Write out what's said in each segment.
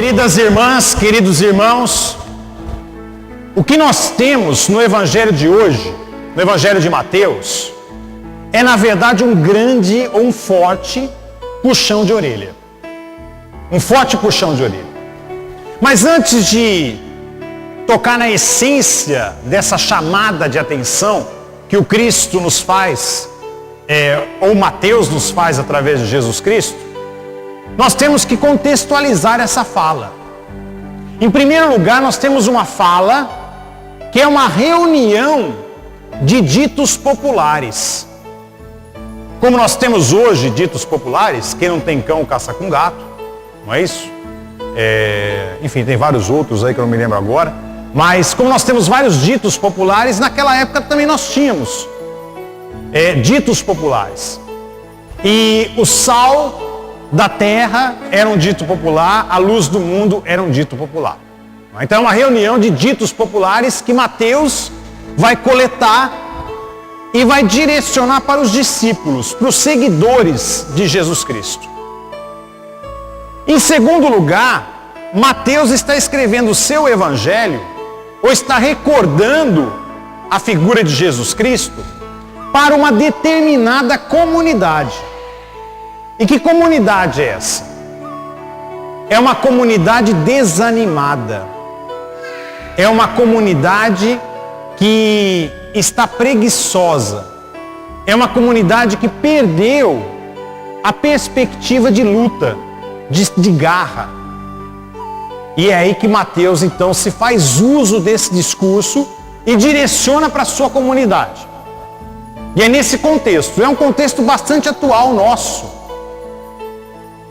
Queridas irmãs, queridos irmãos, o que nós temos no Evangelho de hoje, no Evangelho de Mateus, é na verdade um grande ou um forte puxão de orelha. Um forte puxão de orelha. Mas antes de tocar na essência dessa chamada de atenção que o Cristo nos faz, ou Mateus nos faz através de Jesus Cristo, nós temos que contextualizar essa fala. Em primeiro lugar, nós temos uma fala que é uma reunião de ditos populares. Como nós temos hoje ditos populares, quem não tem cão caça com gato, não é isso? Enfim, tem vários outros aí que eu não me lembro agora. Mas como nós temos vários ditos populares, naquela época também nós tínhamos ditos populares. E o sal da terra era um dito popular, a luz do mundo era um dito popular. Então é uma reunião de ditos populares que Mateus vai coletar e vai direcionar para os discípulos, para os seguidores de Jesus Cristo. Em segundo lugar, Mateus está escrevendo o seu evangelho, ou está recordando a figura de Jesus Cristo, para uma determinada comunidade. E que comunidade é essa? É uma comunidade desanimada. É uma comunidade que está preguiçosa. É uma comunidade que perdeu a perspectiva de luta, de garra. E é aí que Mateus então se faz uso desse discurso e direciona para a sua comunidade. E é nesse contexto, é um contexto bastante atual nosso.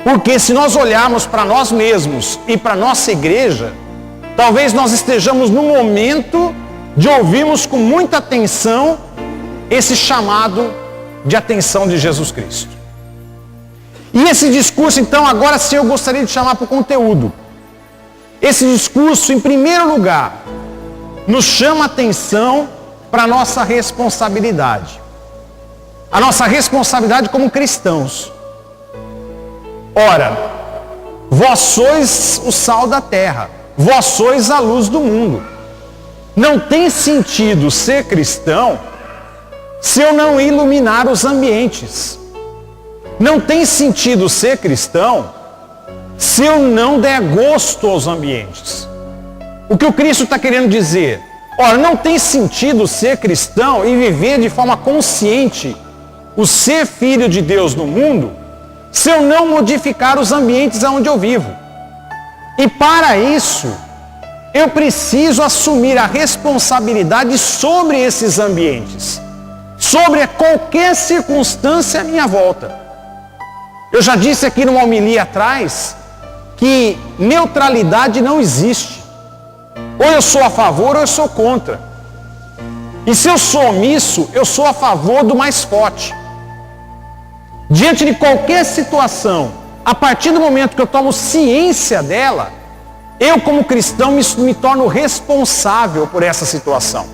Porque se nós olharmos para nós mesmos e para a nossa igreja, talvez nós estejamos no momento de ouvirmos com muita atenção esse chamado de atenção de Jesus Cristo. E esse discurso, então, agora sim eu gostaria de chamar para o conteúdo. Esse discurso, em primeiro lugar, nos chama a atenção para a nossa responsabilidade. A nossa responsabilidade como cristãos. Ora, vós sois o sal da terra, vós sois a luz do mundo. Não tem sentido ser cristão se eu não iluminar os ambientes. Não tem sentido ser cristão se eu não der gosto aos ambientes. O que o Cristo está querendo dizer? Ora, não tem sentido ser cristão e viver de forma consciente o ser filho de Deus no mundo se eu não modificar os ambientes onde eu vivo. E para isso, eu preciso assumir a responsabilidade sobre esses ambientes, sobre qualquer circunstância à minha volta. Eu já disse aqui numa homilia atrás que neutralidade não existe. Ou eu sou a favor ou eu sou contra. E se eu sou omisso, eu sou a favor do mais forte. Diante de qualquer situação, a partir do momento que eu tomo ciência dela, eu como cristão me torno responsável por essa situação.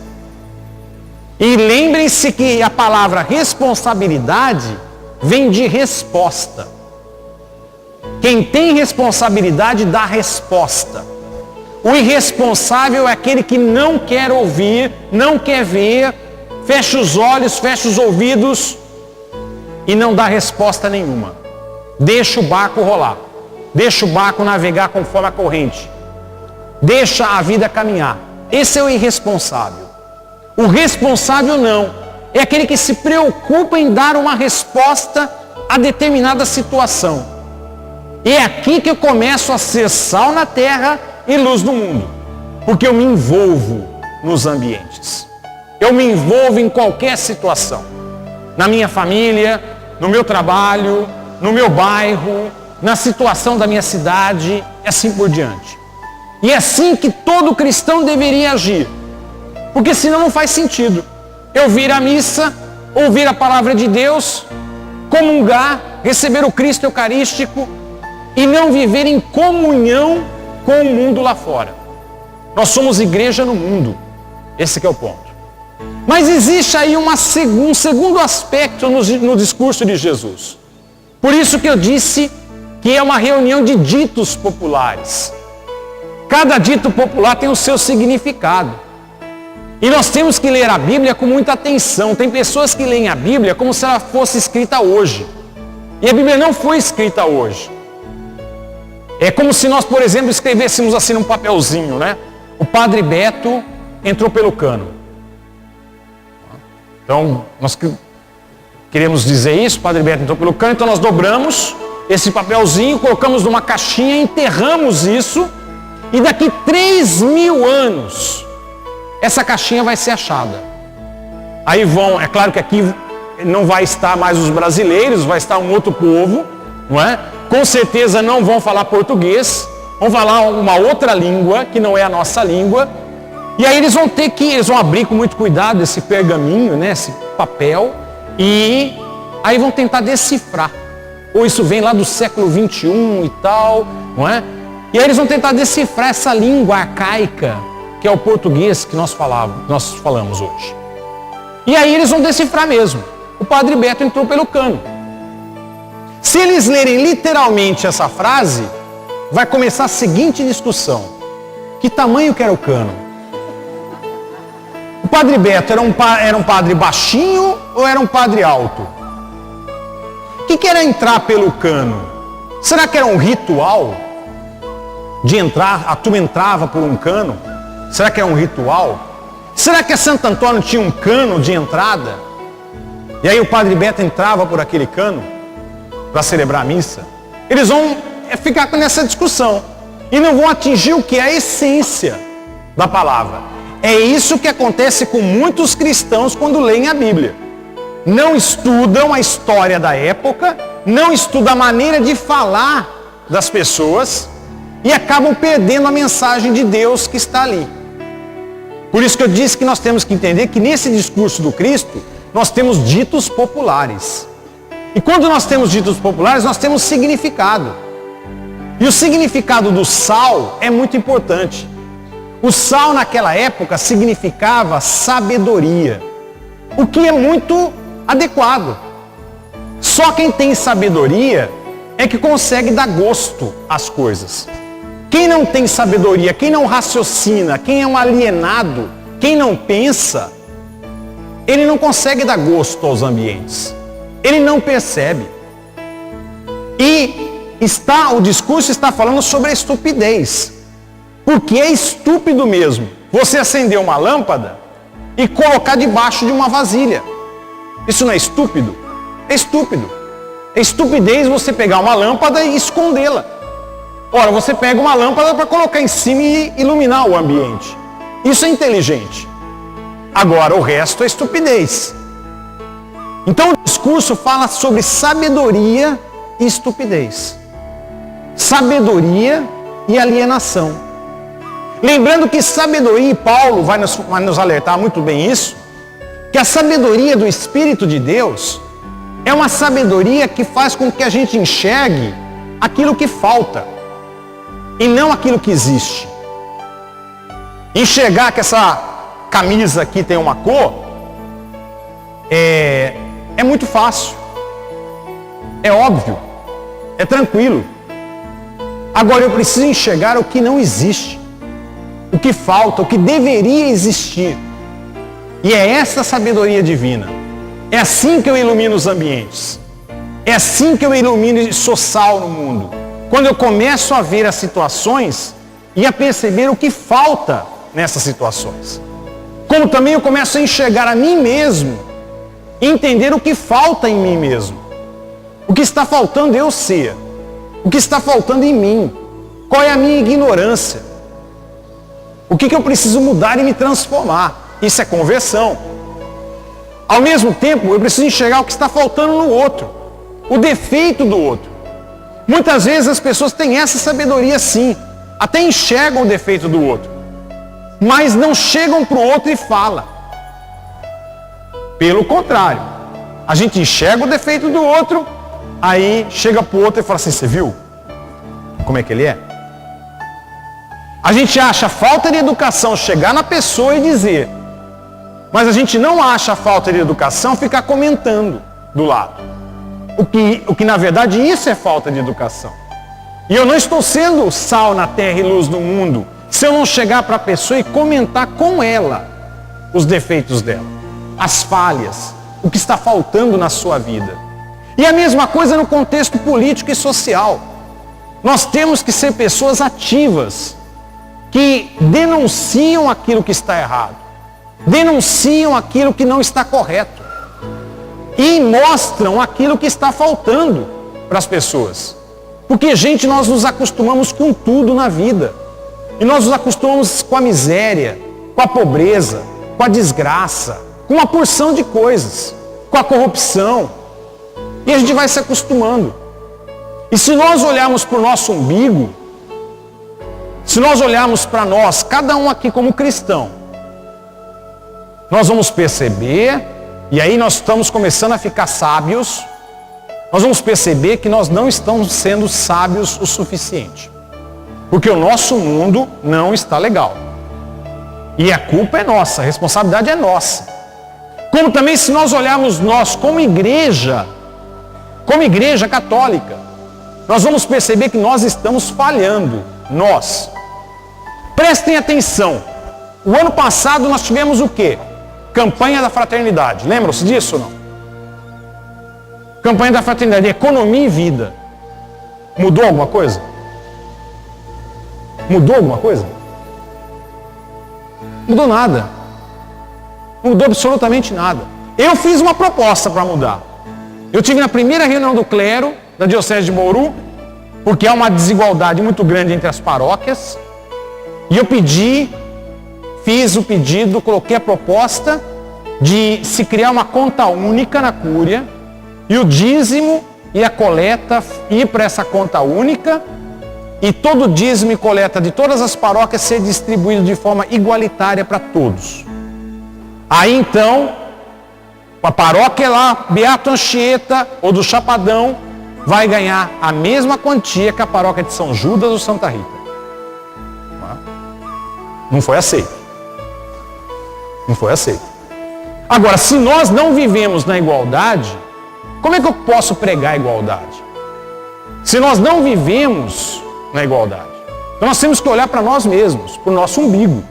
E lembrem-se que a palavra responsabilidade vem de resposta. Quem tem responsabilidade dá resposta. O irresponsável é aquele que não quer ouvir, não quer ver, fecha os olhos, fecha os ouvidos e não dá resposta nenhuma. Deixa o barco rolar. Deixa o barco navegar conforme a corrente. Deixa a vida caminhar. Esse é o irresponsável. O responsável não. É aquele que se preocupa em dar uma resposta a determinada situação. E é aqui que eu começo a ser sal na terra e luz no mundo. Porque eu me envolvo nos ambientes. Eu me envolvo em qualquer situação. Na minha família, no meu trabalho, no meu bairro, na situação da minha cidade, e assim por diante. E é assim que todo cristão deveria agir. Porque senão não faz sentido eu vir à missa, ouvir a palavra de Deus, comungar, receber o Cristo Eucarístico e não viver em comunhão com o mundo lá fora. Nós somos igreja no mundo. Esse que é o ponto. Mas existe aí um segundo aspecto no discurso de Jesus. Por isso que eu disse que é uma reunião de ditos populares. Cada dito popular tem o seu significado. E nós temos que ler a Bíblia com muita atenção. Tem pessoas que leem a Bíblia como se ela fosse escrita hoje. E a Bíblia não foi escrita hoje. É como se nós, por exemplo, escrevêssemos assim num papelzinho, né? O Padre Beto entrou pelo cano. Então, nós queremos dizer isso, o Padre Beto entrou pelo cano, então nós dobramos esse papelzinho, colocamos numa caixinha, enterramos isso, e daqui 3.000 anos, essa caixinha vai ser achada. Aí é claro que aqui não vai estar mais os brasileiros, vai estar um outro povo, não é? Com certeza não vão falar português, vão falar uma outra língua, que não é a nossa língua, e aí eles vão abrir com muito cuidado esse pergaminho, né, esse papel, e aí vão tentar decifrar. Ou isso vem lá do século 21 e tal, não é? E aí eles vão tentar decifrar essa língua arcaica, que é o português que nós falamos hoje. E aí eles vão decifrar mesmo. O Padre Beto entrou pelo cano. Se eles lerem literalmente essa frase, vai começar a seguinte discussão. Que tamanho que era o cano? O Padre Beto era um padre baixinho ou era um padre alto? O que era entrar pelo cano? Será que era um ritual de entrar? A turma entrava por um cano? Será que é um ritual? Será que a Santo Antônio tinha um cano de entrada? E aí o Padre Beto entrava por aquele cano para celebrar a missa? Eles vão ficar nessa discussão e não vão atingir o que é a essência da palavra. É isso que acontece com muitos cristãos quando leem a Bíblia. Não estudam a história da época, não estudam a maneira de falar das pessoas e acabam perdendo a mensagem de Deus que está ali. Por isso que eu disse que nós temos que entender que nesse discurso do Cristo, nós temos ditos populares. E quando nós temos ditos populares, nós temos significado. E o significado do sal é muito importante. O sal naquela época significava sabedoria, o que é muito adequado. Só quem tem sabedoria é que consegue dar gosto às coisas. Quem não tem sabedoria, quem não raciocina, quem é um alienado, quem não pensa, ele não consegue dar gosto aos ambientes. Ele não percebe. E o discurso está falando sobre a estupidez. Porque é estúpido mesmo você acender uma lâmpada e colocar debaixo de uma vasilha. Isso não é estúpido? É estúpido. É estupidez você pegar uma lâmpada e escondê-la. Ora, você pega uma lâmpada para colocar em cima e iluminar o ambiente. Isso é inteligente. Agora, o resto é estupidez. Então o discurso fala sobre sabedoria e estupidez. Sabedoria e alienação. Lembrando que sabedoria, e Paulo vai nos alertar muito bem isso, que a sabedoria do Espírito de Deus é uma sabedoria que faz com que a gente enxergue aquilo que falta e não aquilo que existe. Enxergar que essa camisa aqui tem uma cor é muito fácil, é óbvio, é tranquilo. Agora eu preciso enxergar o que não existe, o que falta, o que deveria existir. E é essa sabedoria divina. É assim que eu ilumino os ambientes. É assim que eu ilumino e sou sal no mundo. Quando eu começo a ver as situações e a perceber o que falta nessas situações. Como também eu começo a enxergar a mim mesmo e entender o que falta em mim mesmo. O que está faltando eu ser. O que está faltando em mim. Qual é a minha ignorância. O que eu preciso mudar e me transformar? Isso é conversão. Ao mesmo tempo, eu preciso enxergar o que está faltando no outro, o defeito do outro. Muitas vezes as pessoas têm essa sabedoria sim, até enxergam o defeito do outro, mas não chegam para o outro e falam. Pelo contrário, a gente enxerga o defeito do outro, aí chega para o outro e fala assim, você viu como é que ele é? A gente acha falta de educação chegar na pessoa e dizer, mas a gente não acha falta de educação ficar comentando do lado. O que na verdade isso é falta de educação. E eu não estou sendo sal na terra e luz no mundo se eu não chegar para a pessoa e comentar com ela os defeitos dela, as falhas, o que está faltando na sua vida. E a mesma coisa no contexto político e social. Nós temos que ser pessoas ativas, que denunciam aquilo que está errado, denunciam aquilo que não está correto e mostram aquilo que está faltando para as pessoas. Porque, gente, nós nos acostumamos com tudo na vida. E nós nos acostumamos com a miséria, com a pobreza, com a desgraça, com uma porção de coisas, com a corrupção. E a gente vai se acostumando. E se nós olharmos para o nosso umbigo, se nós olharmos para nós, cada um aqui como cristão, nós vamos perceber, e aí nós estamos começando a ficar sábios, nós vamos perceber que nós não estamos sendo sábios o suficiente. Porque o nosso mundo não está legal. E a culpa é nossa, a responsabilidade é nossa. Como também se nós olharmos nós como igreja católica, nós vamos perceber que nós estamos falhando. Nós. Prestem atenção. O ano passado nós tivemos o quê? Campanha da Fraternidade. Lembram-se disso ou não? Campanha da Fraternidade, economia e vida. Mudou alguma coisa? Mudou alguma coisa? Mudou nada. Não mudou absolutamente nada. Eu fiz uma proposta para mudar. Eu tive na primeira reunião do clero da Diocese de Bauru, porque há uma desigualdade muito grande entre as paróquias, e eu fiz o pedido, coloquei a proposta de se criar uma conta única na Cúria, e o dízimo e a coleta ir para essa conta única, e todo o dízimo e coleta de todas as paróquias ser distribuído de forma igualitária para todos. Aí então, a paróquia lá, Beato Anchieta ou do Chapadão, vai ganhar a mesma quantia que a paróquia de São Judas ou Santa Rita. Não foi aceito. Não foi aceito. Agora, se nós não vivemos na igualdade, como é que eu posso pregar a igualdade? Se nós não vivemos na igualdade. Então nós temos que olhar para nós mesmos, para o nosso umbigo.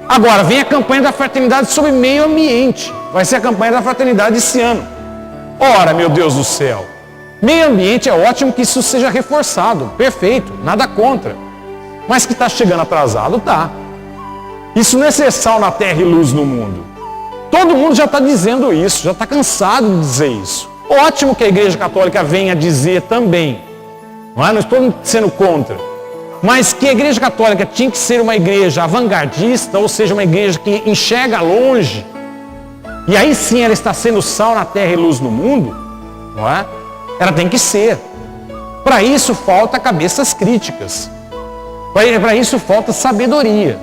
Agora, vem a campanha da fraternidade sobre meio ambiente. Vai ser a campanha da fraternidade esse ano. Ora, meu Deus do céu. Meio ambiente é ótimo que isso seja reforçado. Perfeito, nada contra. Mas que está chegando atrasado, tá. Isso não é ser sal na terra e luz no mundo. Todo mundo já está dizendo isso, já está cansado de dizer isso. Ótimo que a Igreja Católica venha dizer também. Não estou sendo contra. Mas que a Igreja Católica tinha que ser uma igreja vanguardista, ou seja, uma igreja que enxerga longe. E aí sim ela está sendo sal na terra e luz no mundo. Não é? Ela tem que ser. Para isso falta cabeças críticas. Para isso falta sabedoria.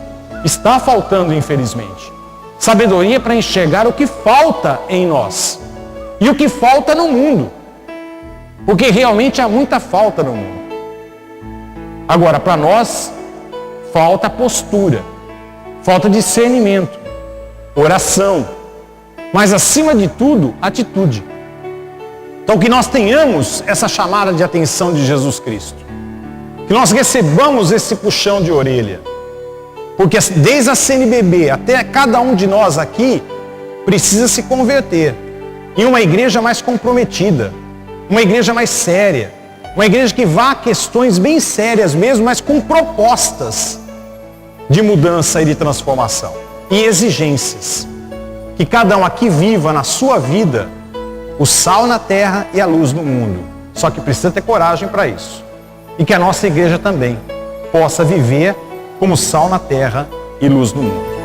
Está faltando, infelizmente. Sabedoria para enxergar o que falta em nós. E o que falta no mundo. Porque realmente há muita falta no mundo. Agora, para nós, falta postura. Falta discernimento. Oração. Mas, acima de tudo, atitude. Então, que nós tenhamos essa chamada de atenção de Jesus Cristo. Que nós recebamos esse puxão de orelha. Porque desde a CNBB até cada um de nós aqui precisa se converter em uma igreja mais comprometida, uma igreja mais séria, uma igreja que vá a questões bem sérias mesmo, mas com propostas de mudança e de transformação e exigências. Que cada um aqui viva na sua vida o sal na terra e a luz no mundo. Só que precisa ter coragem para isso. E que a nossa igreja também possa viver como sal na terra e luz no mundo.